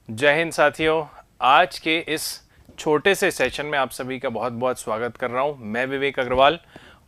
जय हिंद साथियों। आज के इस छोटे से सेशन में आप सभी का बहुत बहुत स्वागत कर रहा हूं। मैं विवेक अग्रवाल।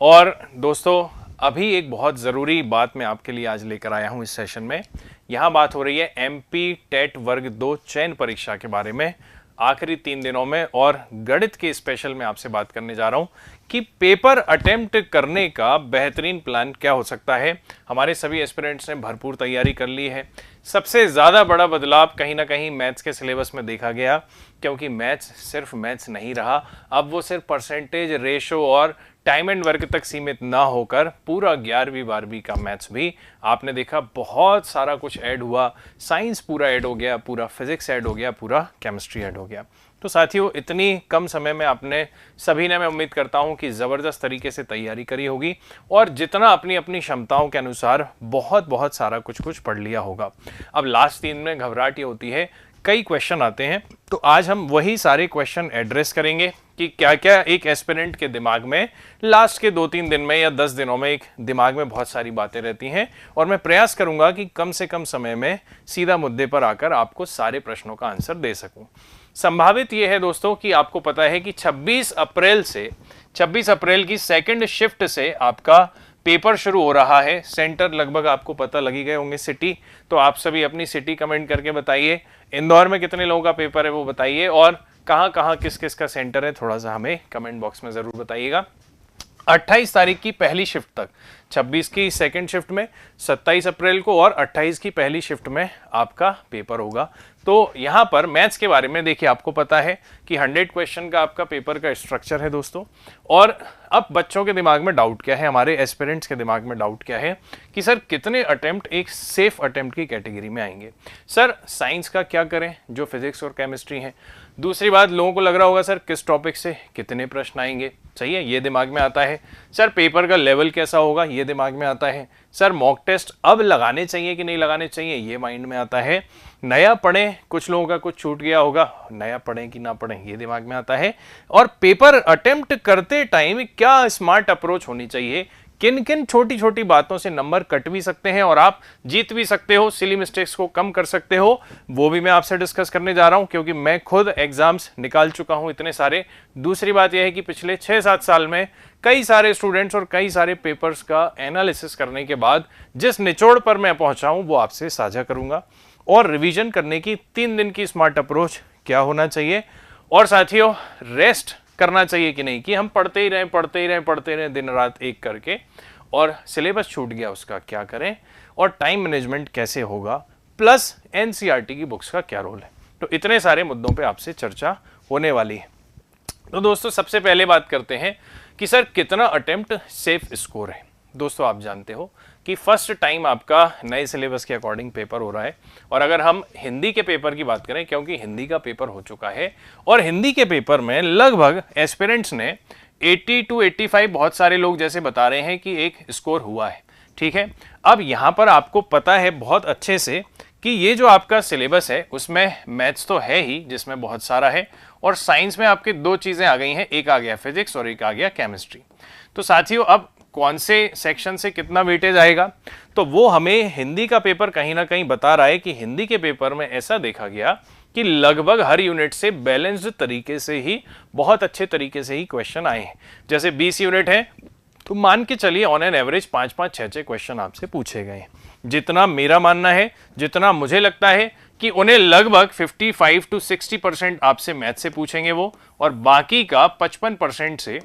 और दोस्तों, अभी एक बहुत ज़रूरी बात मैं आपके लिए आज लेकर आया हूं इस सेशन में। यहां बात हो रही है एमपी टेट वर्ग 2 चयन परीक्षा के बारे में, आखिरी 3 दिनों में। और गणित के स्पेशल में आपसे बात करने जा रहा हूं कि पेपर अटेम्प्ट करने का बेहतरीन प्लान क्या हो सकता है। हमारे सभी एस्पिरेंट्स ने भरपूर तैयारी कर ली है। सबसे ज़्यादा बड़ा बदलाव कहीं ना कहीं मैथ्स के सिलेबस में देखा गया, क्योंकि मैथ्स सिर्फ मैथ्स नहीं रहा। अब वो सिर्फ परसेंटेज, रेशो और टाइम एंड वर्क तक सीमित ना होकर पूरा 11वीं 12वीं का मैथ्स भी आपने देखा, बहुत सारा कुछ ऐड हुआ। साइंस पूरा ऐड हो गया, पूरा फिजिक्स ऐड हो गया, पूरा केमिस्ट्री ऐड हो गया। तो साथियों, इतनी कम समय में आपने सभी ने, मैं उम्मीद करता हूं कि ज़बरदस्त तरीके से तैयारी करी होगी और जितना अपनी अपनी क्षमताओं के अनुसार बहुत सारा कुछ पढ़ लिया होगा। अब लास्ट 3 में घबराहट ये होती है, कई क्वेश्चन आते हैं, तो आज हम वही सारे क्वेश्चन एड्रेस करेंगे कि क्या क्या एक एस्पिरेंट के दिमाग में लास्ट के 2-3 दिन में या 10 दिनों में एक दिमाग में बहुत सारी बातें रहती हैं। और मैं प्रयास करूंगा कि कम से कम समय में सीधा मुद्दे पर आकर आपको सारे प्रश्नों का आंसर दे सकूं। संभावित यह है दोस्तों कि आपको पता है कि 26 अप्रैल की सेकंड शिफ्ट से आपका पेपर शुरू हो रहा है। सेंटर लगभग आपको पता लगी गए होंगे, सिटी। तो आप सभी अपनी सिटी कमेंट करके बताइए। इंदौर में कितने लोगों का पेपर है वो बताइए, और कहां कहां किस किस का सेंटर है थोड़ा सा हमें कमेंट बॉक्स में जरूर बताइएगा। 28 तारीख की पहली शिफ्ट तक, 26 की सेकंड शिफ्ट में, 27 अप्रैल को और 28 की पहली शिफ्ट में आपका पेपर होगा। तो यहां पर मैथ्स के बारे में देखिए, आपको पता है कि 100 क्वेश्चन का आपका पेपर का स्ट्रक्चर है दोस्तों। और अब बच्चों के दिमाग में डाउट क्या है, हमारे एस्पिरेंट्स के दिमाग में डाउट क्या है कि सर कितने अटेम्प्ट एक सेफ अटेम्प्ट की कैटेगरी में आएंगे। सर साइंस का क्या करें जो फिजिक्स और केमिस्ट्री है। दूसरी बात, लोगों को लग रहा होगा सर किस टॉपिक से कितने प्रश्न आएंगे, सही है, ये दिमाग में आता है। सर पेपर का लेवल कैसा होगा, ये दिमाग में आता है। सर मॉक टेस्ट अब लगाने चाहिए कि नहीं लगाने चाहिए, ये माइंड में आता है। नया पढ़ें, कुछ लोगों का कुछ छूट गया होगा, नया पढ़ें कि ना पढ़ें, ये दिमाग में आता है। और पेपर अटेम्प्ट करते टाइम क्या स्मार्ट अप्रोच होनी चाहिए, किन किन छोटी छोटी बातों से नंबर कट भी सकते हैं और आप जीत भी सकते हो, सिली मिस्टेक्स को कम कर सकते हो, वो भी मैं आपसे डिस्कस करने जा रहा हूं, क्योंकि मैं खुद एग्जाम्स निकाल चुका हूं इतने सारे। दूसरी बात यह है कि पिछले 6-7 साल में कई सारे स्टूडेंट्स और कई सारे पेपर्स का एनालिसिस करने के बाद जिस निचोड़ पर मैं पहुंचा हूं वो आपसे साझा करूंगा। और रिवीजन करने की 3 दिन की स्मार्ट अप्रोच क्या होना चाहिए, और साथियों रेस्ट करना चाहिए कि नहीं, कि हम पढ़ते ही रहें दिन रात एक करके और सिलेबस छूट गया उसका क्या करें, और टाइम मैनेजमेंट कैसे होगा, प्लस एनसीईआरटी की बुक्स का क्या रोल है। तो इतने सारे मुद्दों पे आपसे चर्चा होने वाली है। तो दोस्तों सबसे पहले बात करते हैं कि सर कितना अटेम्प्ट सेफ स्कोर है। दोस्तों आप जानते हो कि फर्स्ट टाइम आपका नए सिलेबस के अकॉर्डिंग पेपर हो रहा है। और अगर हम हिंदी के पेपर की बात करें, क्योंकि हिंदी का पेपर हो चुका है और हिंदी के पेपर में लगभग एस्पिरेंट्स ने 80 to 85, बहुत सारे लोग जैसे बता रहे हैं कि एक स्कोर हुआ है, ठीक है। अब यहां पर आपको पता है बहुत अच्छे से कि ये जो आपका सिलेबस है उसमें मैथ्स तो है ही, जिसमें बहुत सारा है, और साइंस में आपके 2 चीजें आ गई हैं, एक आ गया फिजिक्स और एक आ गया केमिस्ट्री। तो साथियों अब कौन से सेक्शन से कितना वेटेज आएगा, तो वो हमें हिंदी का पेपर कहीं ना कहीं बता रहा है कि हिंदी के पेपर में ऐसा देखा गया कि लगभग हर यूनिट से बैलेंस्ड तरीके से ही, बहुत अच्छे तरीके से ही क्वेश्चन आए हैं। जैसे 20 यूनिट है तो मान के चलिए ऑन एन एवरेज 5-5, 6-6 क्वेश्चन आपसे पूछे गए। जितना मेरा मानना है, जितना मुझे लगता है कि उन्हें लगभग 55 to 60% आपसे मैथ से पूछेंगे वो, और बाकी का 55% से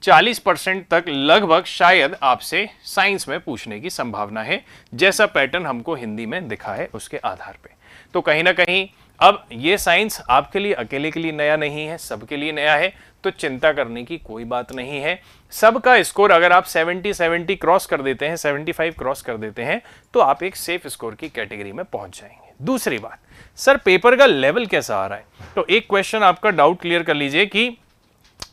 40% तक लगभग शायद आपसे साइंस में पूछने की संभावना है, जैसा पैटर्न हमको हिंदी में दिखा है उसके आधार पे। तो कहीं ना कहीं अब ये साइंस आपके लिए अकेले के लिए नया नहीं है, सबके लिए नया है, तो चिंता करने की कोई बात नहीं है। सबका स्कोर अगर आप 70 क्रॉस कर देते हैं, 75 क्रॉस कर देते हैं, तो आप एक सेफ स्कोर की कैटेगरी में पहुंच जाएंगे। दूसरी बात, सर पेपर का लेवल कैसा आ रहा है, तो एक क्वेश्चन आपका डाउट क्लियर कर लीजिए कि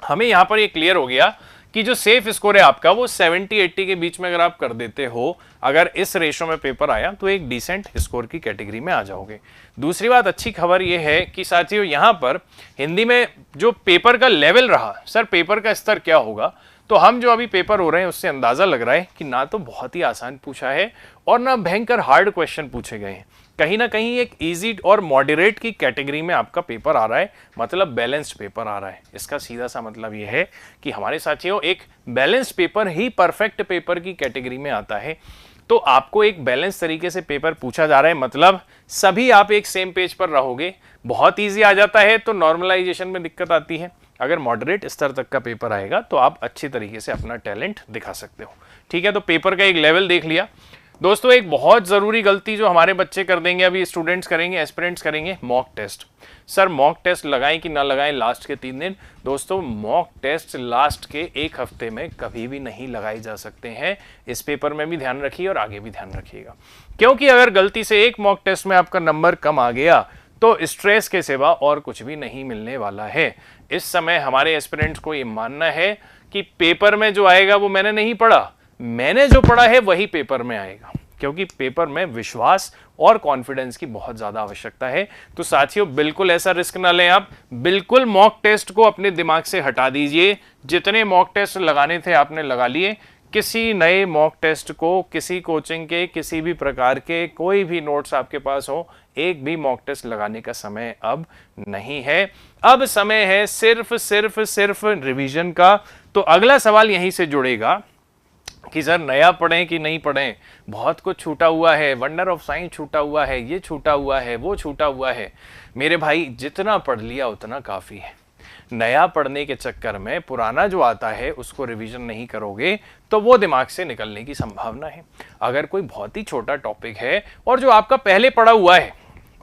हमें यहां पर ये क्लियर हो गया कि जो सेफ स्कोर है आपका वो 70-80 के बीच में अगर आप कर देते हो, अगर इस रेशो में पेपर आया तो एक डिसेंट स्कोर की कैटेगरी में आ जाओगे। दूसरी बात, अच्छी खबर ये है कि साथियों यहां पर हिंदी में जो पेपर का लेवल रहा, सर पेपर का स्तर क्या होगा, तो हम जो अभी पेपर हो रहे हैं उससे अंदाजा लग रहा है कि ना तो बहुत ही आसान पूछा है और ना भयंकर हार्ड क्वेश्चन पूछे गए हैं। कहीं ना कहीं एक इजी और मॉडरेट की कैटेगरी में आपका पेपर आ रहा है, मतलब बैलेंस्ड पेपर आ रहा है। इसका सीधा सा मतलब यह है कि हमारे साथियों एक बैलेंस्ड पेपर ही परफेक्ट पेपर की कैटेगरी में आता है। तो आपको एक बैलेंस तरीके से पेपर पूछा जा रहा है, मतलब सभी आप एक सेम पेज पर रहोगे। बहुत ईजी आ जाता है तो नॉर्मलाइजेशन में दिक्कत आती है। अगर मॉडरेट स्तर तक का पेपर आएगा तो आप अच्छी तरीके से अपना टैलेंट दिखा सकते हो। ठीक है, तो पेपर का एक लेवल देख लिया। दोस्तों एक बहुत ज़रूरी गलती जो हमारे बच्चे कर देंगे, अभी स्टूडेंट्स करेंगे, एस्पिरेंट्स करेंगे, mock test. Sir mock test लगाएं कि ना लगाएं लास्ट के 3 दिन? दोस्तों मॉक टेस्ट लास्ट के 1 हफ्ते में कभी भी नहीं लगाए जा सकते हैं। इस पेपर में भी ध्यान रखिए और आगे भी ध्यान रखिएगा, क्योंकि अगर गलती से एक मॉक टेस्ट में आपका नंबर कम आ गया तो स्ट्रेस के सिवा और कुछ भी नहीं मिलने वाला है। इस समय हमारे एस्पिरेंट्स को ये मानना है कि पेपर में जो आएगा वो मैंने नहीं पढ़ा, मैंने जो पढ़ा है वही पेपर में आएगा, क्योंकि पेपर में विश्वास और कॉन्फिडेंस की बहुत ज्यादा आवश्यकता है। तो साथियों बिल्कुल ऐसा रिस्क ना लें, आप बिल्कुल मॉक टेस्ट को अपने दिमाग से हटा दीजिए। जितने मॉक टेस्ट लगाने थे आपने लगा लिए। किसी नए मॉक टेस्ट को, किसी कोचिंग के, किसी भी प्रकार के कोई भी नोट्स आपके पास हो, एक भी मॉक टेस्ट लगाने का समय अब नहीं है। अब समय है सिर्फ रिवीजन का। तो अगला सवाल यहीं से जुड़ेगा कि सर नया पढ़ें कि नहीं पढ़ें, बहुत कुछ छूटा हुआ है, वंडर ऑफ साइंस छूटा हुआ है, ये छूटा हुआ है, वो छूटा हुआ है। मेरे भाई जितना पढ़ लिया उतना काफ़ी है। नया पढ़ने के चक्कर में पुराना जो आता है उसको रिवीजन नहीं करोगे तो वो दिमाग से निकलने की संभावना है। अगर कोई बहुत ही छोटा टॉपिक है और जो आपका पहले पढ़ा हुआ है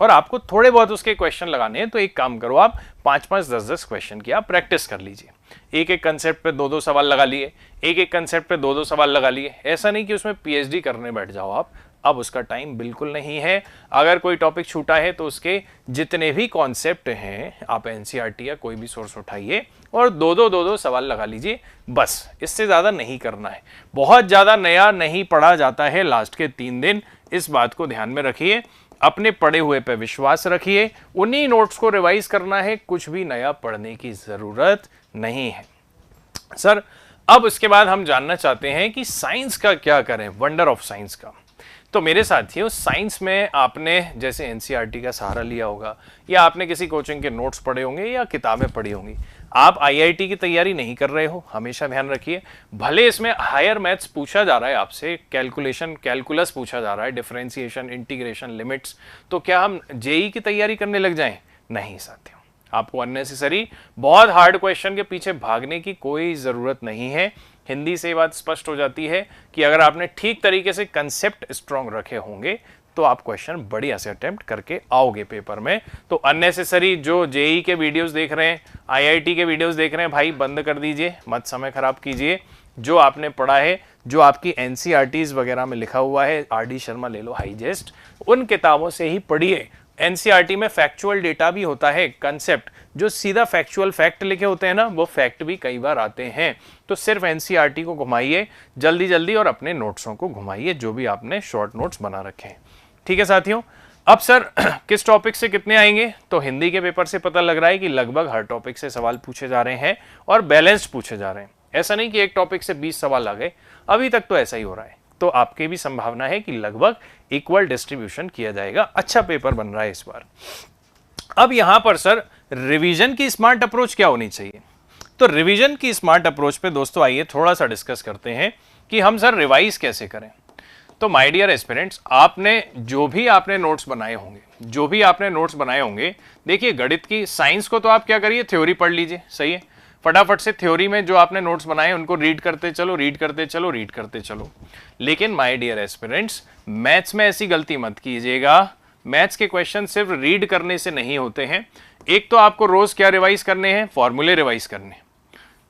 और आपको थोड़े बहुत उसके क्वेश्चन लगाने हैं, तो एक काम करो, आप 5-5, 10-10 क्वेश्चन की आप प्रैक्टिस कर लीजिए। एक एक कंसेप्ट पे 2-2 सवाल लगा लिए, एक एक कंसेप्ट पे 2-2 सवाल लगा लिए। ऐसा नहीं कि उसमें पीएचडी करने बैठ जाओ आप, अब उसका टाइम बिल्कुल नहीं है। अगर कोई टॉपिक छूटा है तो उसके जितने भी कॉन्सेप्ट हैं आप एनसीईआरटी या कोई भी सोर्स उठाइए और 2-2 सवाल लगा लीजिए, बस। इससे ज़्यादा नहीं करना है। बहुत ज़्यादा नया नहीं पढ़ा जाता है लास्ट के 3 दिन, इस बात को ध्यान में रखिए। अपने पढ़े हुए पे विश्वास रखिए, उन्हीं नोट्स को रिवाइज करना है, कुछ भी नया पढ़ने की ज़रूरत नहीं है। सर अब उसके बाद हम जानना चाहते हैं कि साइंस का क्या करें, वंडर ऑफ साइंस का। तो मेरे साथियों साइंस में आपने जैसे एनसीईआरटी का सहारा लिया होगा या आपने किसी कोचिंग के नोट्स पढ़े होंगे या किताबें पढ़ी होंगी। आप आईआईटी की तैयारी नहीं कर रहे हो, हमेशा ध्यान रखिए। भले इसमें हायर मैथ्स पूछा जा रहा है आपसे, कैलकुलस पूछा जा रहा है, डिफरेंशिएशन, इंटीग्रेशन, लिमिट्स, तो क्या हम जेई की तैयारी करने लग जाएं? नहीं साथियों, आपको अननेसेसरी बहुत हार्ड क्वेश्चन के पीछे भागने की कोई ज़रूरत नहीं है। हिंदी से बात स्पष्ट हो जाती है कि अगर आपने ठीक तरीके से कंसेप्ट स्ट्रॉन्ग रखे होंगे तो आप क्वेश्चन बढ़िया से अटेम्प्ट करके आओगे पेपर में। तो अननेसेसरी जो जेई के वीडियोस देख रहे हैं, आईआईटी के वीडियोस देख रहे हैं, भाई बंद कर दीजिए, मत समय खराब कीजिए। जो आपने पढ़ा है, जो आपकी एनसीईआरटीज वगैरह में लिखा हुआ है, आरडी शर्मा ले लो, हाईजेस्ट, उन किताबों से ही पढ़िए। एनसीईआरटी में फैक्चुअल डेटा भी होता है, कंसेप्ट जो सीधा फैक्चुअल फैक्ट लिखे होते हैं ना, वो फैक्ट भी कई बार आते हैं। तो सिर्फ एनसीईआरटी को घुमाइए जल्दी जल्दी और अपने नोट्सों को घुमाइए जो भी आपने शॉर्ट नोट्स बना रखे हैं। ठीक है साथियों, अब सर किस टॉपिक से कितने आएंगे? तो हिंदी के पेपर से पता लग रहा है कि लगभग हर टॉपिक से सवाल पूछे जा रहे हैं और बैलेंस्ड पूछे जा रहे हैं। ऐसा नहीं कि एक टॉपिक से 20 सवाल आ गए, अभी तक तो ऐसा ही हो रहा है। तो आपकी भी संभावना है कि लगभग इक्वल डिस्ट्रीब्यूशन किया जाएगा। अच्छा पेपर बन रहा है इस बार। अब यहां पर सर रिवीजन की स्मार्ट अप्रोच क्या होनी चाहिए? तो रिवीजन की स्मार्ट अप्रोच पे दोस्तों आइए थोड़ा सा डिस्कस करते हैं कि हम सर रिवाइज कैसे करें। तो माय डियर एस्पिरेंट्स, आपने जो भी आपने नोट्स बनाए होंगे, देखिए गणित की, साइंस को तो आप क्या करिए, थ्योरी पढ़ लीजिए, सही है। फटाफट से थ्योरी में जो आपने नोट्स बनाए उनको रीड करते चलो। लेकिन माय डियर एस्पिरेंट्स, मैथ्स में ऐसी गलती मत कीजिएगा। मैथ्स के क्वेश्चन सिर्फ रीड करने से नहीं होते हैं। एक तो आपको रोज क्या रिवाइज करने हैं, फॉर्मूले रिवाइज करने।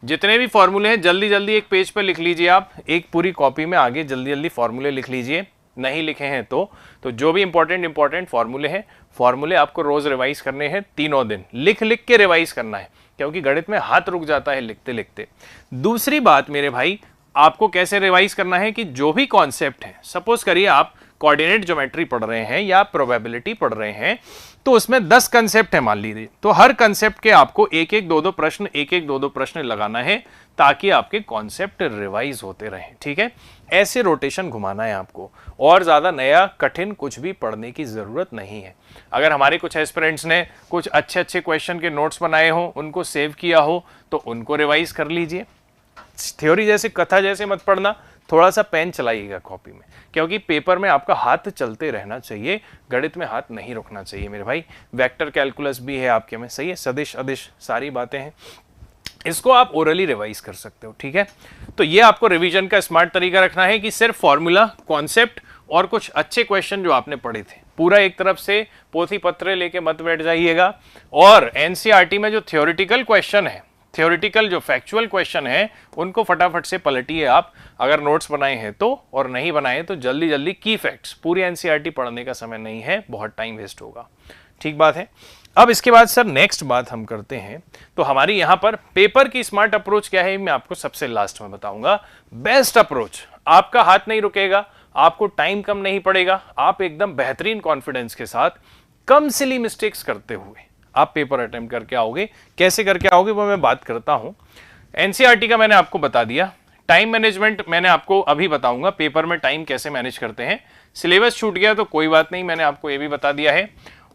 जितने भी फॉर्मूले हैं जल्दी जल्दी एक पेज पे लिख लीजिए, आप एक पूरी कॉपी में आगे जल्दी जल्दी फॉर्मूले लिख लीजिए। नहीं लिखे हैं तो जो भी इंपॉर्टेंट फॉर्मूले हैं, फॉर्मूले आपको रोज रिवाइज करने हैं, तीनों दिन लिख के रिवाइज करना है, क्योंकि गणित में हाथ रुक जाता है लिखते लिखते। दूसरी बात मेरे भाई, आपको कैसे रिवाइज करना है कि जो भी कॉन्सेप्ट है, सपोज करिए आप कोऑर्डिनेट ज्योमेट्री पढ़ रहे हैं या प्रोबेबिलिटी पढ़ रहे हैं, तो उसमें 10 कंसेप्ट है मान लीजिए, तो हर कंसेप्ट के आपको एक एक दो दो प्रश्न लगाना है ताकि आपके कॉन्सेप्ट रिवाइज होते रहें। ठीक है, ऐसे रोटेशन घुमाना है आपको, और ज़्यादा नया कठिन कुछ भी पढ़ने की ज़रूरत नहीं है। अगर हमारे कुछ एस्पिरेंट्स ने कुछ अच्छे अच्छे क्वेश्चन के नोट्स बनाए हो, उनको सेव किया हो, तो उनको रिवाइज कर लीजिए। थ्योरी जैसे, कथा जैसे मत पढ़ना, थोड़ा सा पेन चलाइएगा कॉपी में, क्योंकि पेपर में आपका हाथ चलते रहना चाहिए, गणित में हाथ नहीं रुकना चाहिए मेरे भाई। वेक्टर कैलकुलस भी है आपके में, सही है, सदिश अदिश सारी बातें हैं, इसको आप ओरली रिवाइज कर सकते हो, ठीक है। तो ये आपको रिवीजन का स्मार्ट तरीका रखना है कि सिर्फ फॉर्मूला, कॉन्सेप्ट और कुछ अच्छे क्वेश्चन जो आपने पढ़े थे, पूरा एक तरफ से पोथी पत्र लेके मत बैठ जाइएगा। और एनसीईआरटी में जो थ्योरेटिकल क्वेश्चन है, थ्योरेटिकल जो फैक्चुअल क्वेश्चन है, उनको फटाफट से पलटिए आप, अगर नोट्स बनाए हैं तो, और नहीं बनाए तो जल्दी जल्दी की फैक्ट्स। पूरी एनसीईआरटी पढ़ने का समय नहीं है, बहुत टाइम वेस्ट होगा, ठीक बात है। अब इसके बाद सर नेक्स्ट बात हम करते हैं, तो हमारी यहां पर पेपर की स्मार्ट अप्रोच क्या है, मैं आपको सबसे लास्ट में बताऊंगा। बेस्ट अप्रोच, आपका हाथ नहीं रुकेगा, आपको टाइम कम नहीं पड़ेगा, आप एकदम बेहतरीन कॉन्फिडेंस के साथ, कम सिली मिस्टेक्स करते हुए आप पेपर अटेम्प्ट करके आओगे। कैसे करके आओगे वो मैं बात करता हूं। एनसीईआरटी का मैंने आपको बता दिया, टाइम मैनेजमेंट मैंने आपको अभी बताऊंगा, पेपर में टाइम कैसे मैनेज करते हैं। सिलेबस छूट गया तो कोई बात नहीं, मैंने आपको ये भी बता दिया है।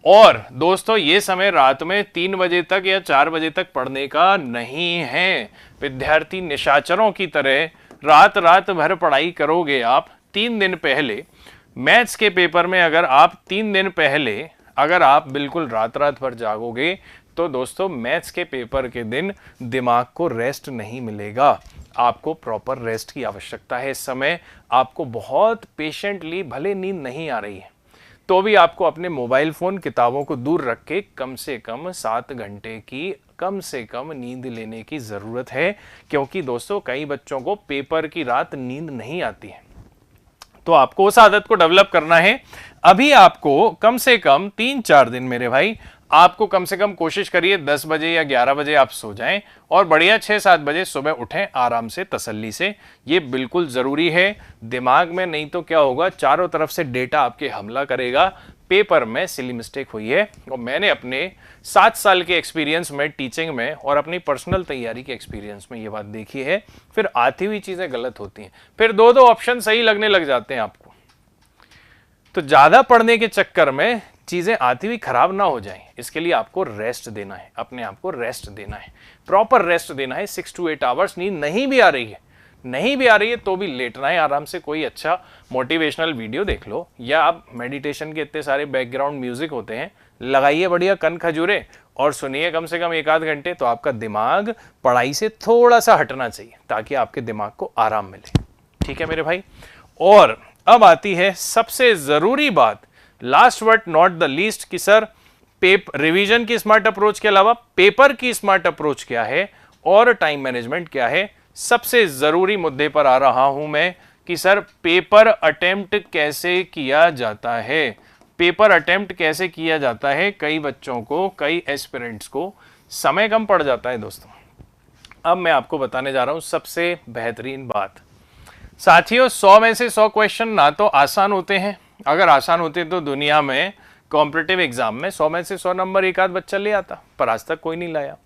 और दोस्तों ये समय रात में 3 बजे तक या 4 बजे तक पढ़ने का नहीं है। विद्यार्थी निशाचरों की तरह रात रात भर पढ़ाई करोगे आप। 3 दिन पहले मैथ्स के पेपर में अगर आप 3 दिन पहले अगर आप बिल्कुल रात रात भर जागोगे तो दोस्तों मैथ्स के पेपर के दिन दिमाग को रेस्ट नहीं मिलेगा। आपको प्रॉपर रेस्ट की आवश्यकता है। इस समय आपको बहुत पेशेंटली, भले नींद नहीं आ रही है तो भी आपको अपने मोबाइल फोन, किताबों को दूर रख के कम से कम 7 घंटे की कम से कम नींद लेने की जरूरत है। क्योंकि दोस्तों कई बच्चों को पेपर की रात नींद नहीं आती है, तो आपको उस आदत को डेवलप करना है। अभी आपको कम से कम 3-4 दिन मेरे भाई, आपको कम से कम कोशिश करिए 10 बजे या 11 बजे आप सो जाएं और बढ़िया 6-7 बजे सुबह उठें आराम से, तसल्ली से। ये बिल्कुल जरूरी है दिमाग में, नहीं तो क्या होगा, चारों तरफ से डेटा आपके हमला करेगा। पेपर में सिली मिस्टेक हुई है, और मैंने अपने 7 साल के एक्सपीरियंस में टीचिंग में और अपनी पर्सनल तैयारी के एक्सपीरियंस में ये बात देखी है। फिर आती हुई चीजें गलत होती हैं, फिर 2-2 ऑप्शन सही लगने लग जाते हैं आपको। तो ज्यादा पढ़ने के चक्कर में चीजें आती हुई खराब ना हो जाएं, इसके लिए आपको रेस्ट देना है, अपने आप को रेस्ट देना है, प्रॉपर रेस्ट देना है। 6 to 8 आवर्स नींद नहीं भी आ रही है तो भी लेटना है आराम से। कोई अच्छा मोटिवेशनल वीडियो देख लो, या आप मेडिटेशन के इतने सारे बैकग्राउंड म्यूजिक होते हैं, लगाइए बढ़िया कन खजूरे और सुनिए कम से कम 1-8 घंटे। तो आपका दिमाग पढ़ाई से थोड़ा सा हटना चाहिए ताकि आपके दिमाग को आराम मिले, ठीक है मेरे भाई। और अब आती है सबसे जरूरी बात, last but not the least, कि सर रिवीजन की स्मार्ट अप्रोच के अलावा पेपर की स्मार्ट अप्रोच क्या है और टाइम मैनेजमेंट क्या है। सबसे जरूरी मुद्दे पर आ रहा हूं मैं कि सर पेपर अटेम्प्ट कैसे किया जाता है। पेपर अटेम्प्ट कैसे किया जाता है, कई बच्चों को, कई एस्पिरेंट्स को समय कम पड़ जाता है दोस्तों। अब मैं आपको बताने जा रहा हूं सबसे बेहतरीन बात। साथियों 100 में से 100 क्वेश्चन ना तो आसान होते हैं, अगर आसान होते तो दुनिया में कॉम्पिटिटिव एग्जाम में 100 में से 100 नंबर एक आध बच्चा ले आता, पर आज तक कोई नहीं लाया।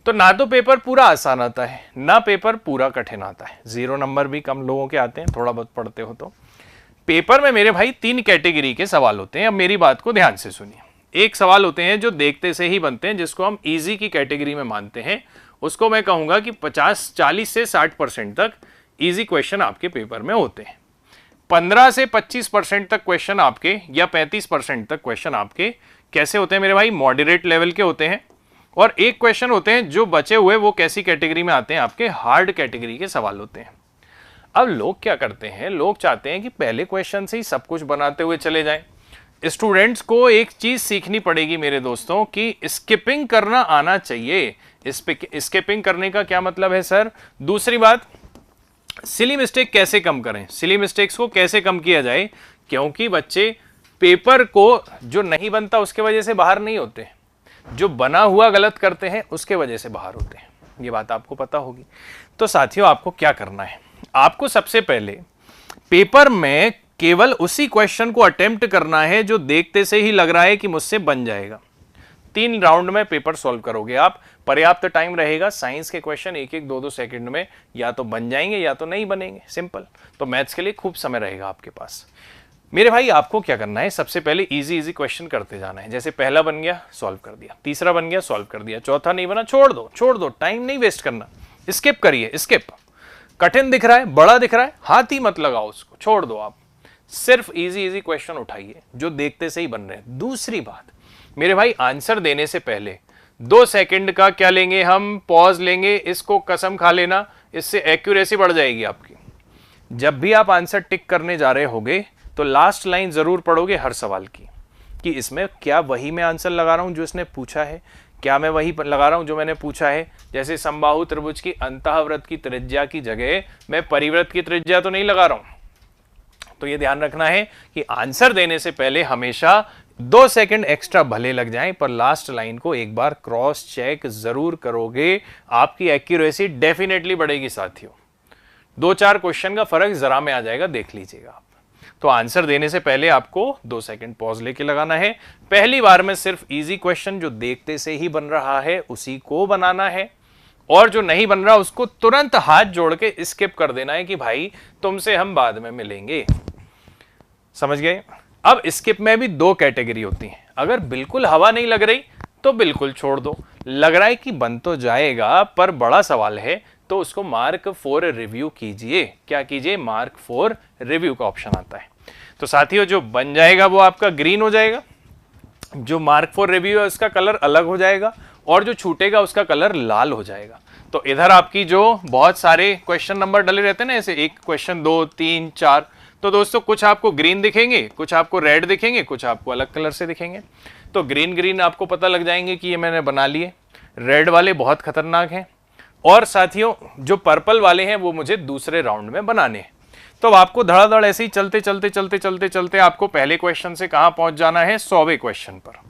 तो ना तो पेपर पूरा आसान आता है, ना पेपर पूरा कठिन आता है। 0 नंबर भी कम लोगों के आते हैं, थोड़ा बहुत पढ़ते हो तो। पेपर में मेरे भाई 3 कैटेगरी के सवाल होते हैं। अब मेरी बात को ध्यान से सुनिए। एक सवाल होते हैं जो देखते से ही बनते हैं, जिसको हम इजी की कैटेगरी में मानते हैं। उसको मैं कहूंगा कि 40 से 60% तक इजी क्वेश्चन आपके पेपर में होते हैं। 15 से 25% तक क्वेश्चन आपके, या 35% तक क्वेश्चन आपके कैसे होते हैं मेरे भाई, मॉडरेट लेवल के होते हैं। और एक क्वेश्चन होते हैं जो बचे हुए, वो कैसी कैटेगरी में आते हैं, आपके हार्ड कैटेगरी के सवाल होते हैं। अब लोग क्या करते हैं, लोग चाहते हैं कि पहले क्वेश्चन से ही सब कुछ बनाते हुए चले जाएं। स्टूडेंट्स को एक चीज सीखनी पड़ेगी मेरे दोस्तों कि स्किपिंग करना आना चाहिए। स्किपिंग करने का क्या मतलब है सर? दूसरी बात, सिली मिस्टेक कैसे कम करें, सिली मिस्टेक्स को कैसे कम किया जाए, क्योंकि बच्चे पेपर को जो नहीं बनता उसके वजह से बाहर नहीं होते, जो बना हुआ गलत करते हैं उसके वजह से बाहर होते हैं। ये बात आपको पता होगी। तो साथियों आपको क्या करना है, आपको सबसे पहले पेपर में केवल उसी क्वेश्चन को अटेम्प्ट करना है जो देखते से ही लग रहा है कि मुझसे बन जाएगा। 3 राउंड में पेपर सॉल्व करोगे आप, पर्याप्त टाइम रहेगा, साइंस के क्वेश्चन 1-1, 2-2 सेकंड में या तो बन जाएंगे या तो नहीं बनेंगे, सिंपल। तो मैथ्स के लिए खूब समय रहेगा आपके पास। मेरे भाई आपको क्या करना है, सबसे पहले इजी क्वेश्चन करते जाना है। जैसे पहला बन गया, सॉल्व कर दिया, तीसरा बन गया, सॉल्व कर दिया, चौथा नहीं बना, छोड़ दो, टाइम नहीं वेस्ट करना, स्किप करिए, स्किप। कठिन दिख रहा है, बड़ा दिख रहा है, हाथ ही मत लगाओ उसको, छोड़ दो आप। सिर्फ इजी क्वेश्चन उठाइए जो देखते से ही बन रहे हैं। दूसरी बात मेरे भाई, आंसर देने से पहले 2 सेकंड का क्या लेंगे हम, पॉज लेंगे। इसको कसम खा लेना, इससे एक्यूरेसी बढ़ जाएगी आपकी। जब भी आप आंसर टिक करने जा रहे होगे तो लास्ट लाइन जरूर पढ़ोगे हर सवाल की, कि इसमें क्या वही मैं आंसर लगा रहा हूं जो इसने पूछा है, क्या मैं वही लगा रहा हूं जो मैंने पूछा है। जैसे समबाहु त्रिभुज की अंतःवृत्त की त्रिज्या की जगह मैं परिवृत्त की त्रिज्या तो नहीं लगा रहा हूं। तो ये ध्यान रखना है कि आंसर देने से पहले हमेशा 2 सेकंड एक्स्ट्रा भले लग जाएं, पर लास्ट लाइन को एक बार क्रॉस चेक जरूर करोगे, आपकी एक्यूरेसी डेफिनेटली बढ़ेगी साथियों। 2-4 क्वेश्चन का फर्क जरा में आ जाएगा, देख लीजिएगा आप। तो आंसर देने से पहले आपको 2 सेकंड पॉज लेके लगाना है। पहली बार में सिर्फ इजी क्वेश्चन जो देखते से ही बन रहा है उसी को बनाना है, और जो नहीं बन रहा उसको तुरंत हाथ जोड़ के स्किप कर देना है कि भाई तुमसे हम बाद में मिलेंगे। समझ गए? अब स्किप में भी 2 कैटेगरी होती हैं। अगर बिल्कुल हवा नहीं लग रही तो बिल्कुल छोड़ दो, लग रहा है कि बन तो जाएगा पर बड़ा सवाल है, तो उसको मार्क 4 रिव्यू कीजिए। क्या कीजिए? मार्क 4 रिव्यू का ऑप्शन आता है। तो साथियों जो बन जाएगा वो आपका ग्रीन हो जाएगा, जो मार्क 4 रिव्यू है उसका कलर अलग हो जाएगा, और जो छूटेगा उसका कलर लाल हो जाएगा। तो इधर आपकी जो बहुत सारे क्वेश्चन नंबर डले रहते हैं ना, ऐसे एक क्वेश्चन 2, 3, 4, तो दोस्तों कुछ आपको ग्रीन दिखेंगे, कुछ आपको रेड दिखेंगे, कुछ आपको अलग कलर से दिखेंगे। तो ग्रीन आपको पता लग जाएंगे कि ये मैंने बना लिए, रेड वाले बहुत खतरनाक हैं, और साथियों जो पर्पल वाले हैं वो मुझे दूसरे राउंड में बनाने हैं। तो अब आपको धड़ाधड़ ऐसे ही चलते आपको पहले क्वेश्चन से कहां पहुंच जाना है, 100वें क्वेश्चन पर।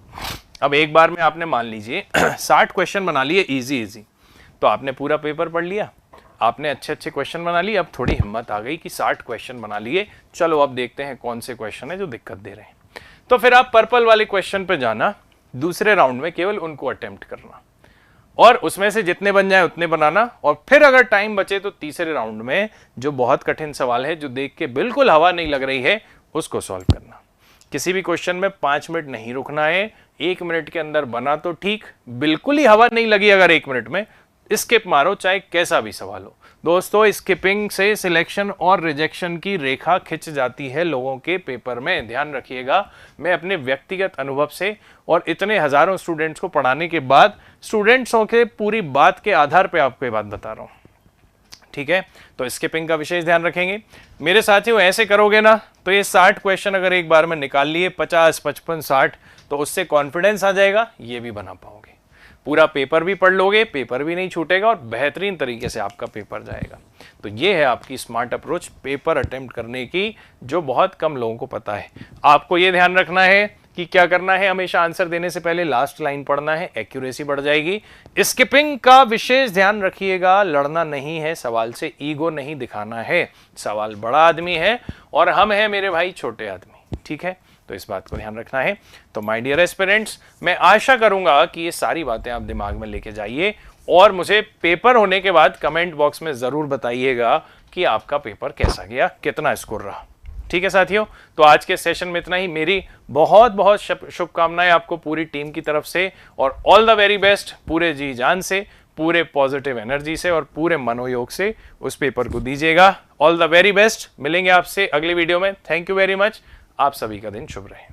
अब एक बार में आपने मान लीजिए 60 क्वेश्चन बना लिए इजी। तो आपने पूरा पेपर पढ़ लिया, आपने अच्छे क्वेश्चन बना लिए। अब थोड़ी हिम्मत आ गई कि 60 क्वेश्चन बना लिए, चलो अब देखते हैं कौन से क्वेश्चन है जो दिक्कत दे रहे हैं। तो फिर आप पर्पल वाले क्वेश्चन पे जाना, दूसरे राउंड में केवल उनको अटेम्प्ट करना, और उसमें से जितने बन जाए उतने बनाना, और फिर अगर टाइम बचे तो तीसरे राउंड में जो बहुत कठिन सवाल है, जो देख के बिल्कुल हवा नहीं लग रही है, उसको सॉल्व करना। किसी भी क्वेश्चन में 5 मिनट नहीं रुकना है, 1 मिनट के अंदर बना तो ठीक, बिल्कुल ही हवा नहीं लगी अगर 1 मिनट में, स्किप मारो, चाहे कैसा भी सवाल हो। दोस्तों स्किपिंग से सिलेक्शन और रिजेक्शन की रेखा खिंच जाती है लोगों के पेपर में, ध्यान रखिएगा। मैं अपने व्यक्तिगत अनुभव से और इतने हजारों स्टूडेंट्स को पढ़ाने के बाद स्टूडेंट्सों के पूरी बात के आधार पर आपको ये बात बता रहा हूं, ठीक है? तो स्किपिंग का विशेष ध्यान रखेंगे मेरे साथियों। ऐसे करोगे ना तो ये 60 क्वेश्चन अगर एक बार में निकाल लिए, 50, 55, 60, तो उससे कॉन्फिडेंस आ जाएगा, ये भी बना पाओगे। पूरा पेपर भी पढ़ लोगे, पेपर भी नहीं छूटेगा, और बेहतरीन तरीके से आपका पेपर जाएगा। तो ये है आपकी स्मार्ट अप्रोच पेपर अटेम्प्ट करने की, जो बहुत कम लोगों को पता है। आपको ये ध्यान रखना है कि क्या करना है, हमेशा आंसर देने से पहले लास्ट लाइन पढ़ना है, एक्यूरेसी बढ़ जाएगी। स्किपिंग का विशेष ध्यान रखिएगा, लड़ना नहीं है सवाल से, ईगो नहीं दिखाना है। सवाल बड़ा आदमी है और हम हैं मेरे भाई छोटे आदमी, ठीक है? तो इस बात को ध्यान रखना है। तो माय डियर एस्पिरेंट्स, मैं आशा करूंगा कि ये सारी बातें आप दिमाग में लेके जाइए, और मुझे पेपर होने के बाद कमेंट बॉक्स में जरूर बताइएगा कि आपका पेपर कैसा गया, कितना स्कोर रहा। ठीक है साथियों, तो आज के सेशन में इतना ही। मेरी बहुत बहुत शुभकामनाएं आपको पूरी टीम की तरफ से, और ऑल द वेरी बेस्ट, पूरे जी जान से, पूरे पॉजिटिव एनर्जी से और पूरे मनोयोग से उस पेपर को दीजिएगा। ऑल द वेरी बेस्ट, मिलेंगे आपसे अगली वीडियो में। थैंक यू वेरी मच, आप सभी का दिन शुभ रहे।